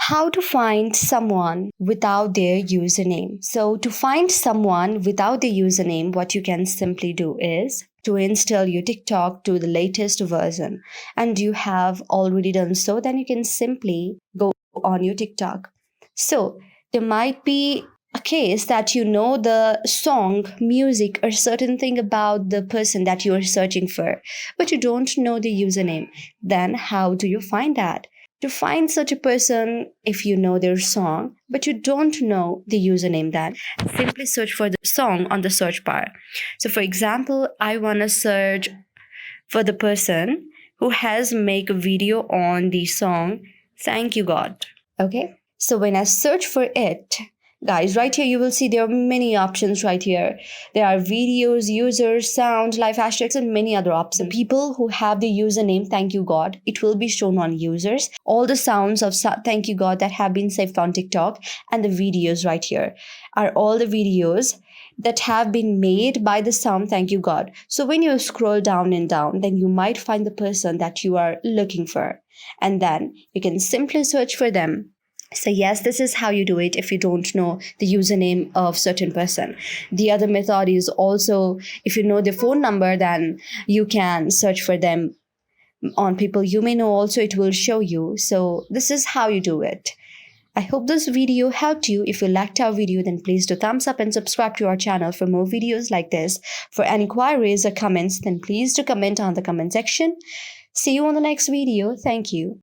How to find someone without their username. So, to find someone without their username, what you can simply do is to install your TikTok to the latest version. And you have already done so, then you can simply go on your TikTok. So, there might be a case that you know the song, music, or certain thing about the person that you are searching for, but you don't know the username. Then, how do you find that? To find such a person, if you know their song but you don't know the username, then simply search for the song on the search bar. So for example, I want to search for the person who has make a video on the song Thank You God. Okay, so when I search for it, guys, right here you will see there are many options right here. There are videos, users, sound, live hashtags, and many other options. People who have the username Thank You God, it will be shown on users. All the sounds of Thank You God that have been saved on TikTok, and the videos right here are all the videos that have been made by the sound Thank You God. So when you scroll down and down, then you might find the person that you are looking for, and then you can simply search for them. So yes, this is how you do it if you don't know the username of certain person. The other method is also, if you know their phone number, then you can search for them on people you may know also, it will show you. So this is how you do it. I hope this video helped you. If you liked our video, then please do thumbs up and subscribe to our channel for more videos like this. For any queries or comments, then please do comment on the comment section. See you on the next video. Thank you.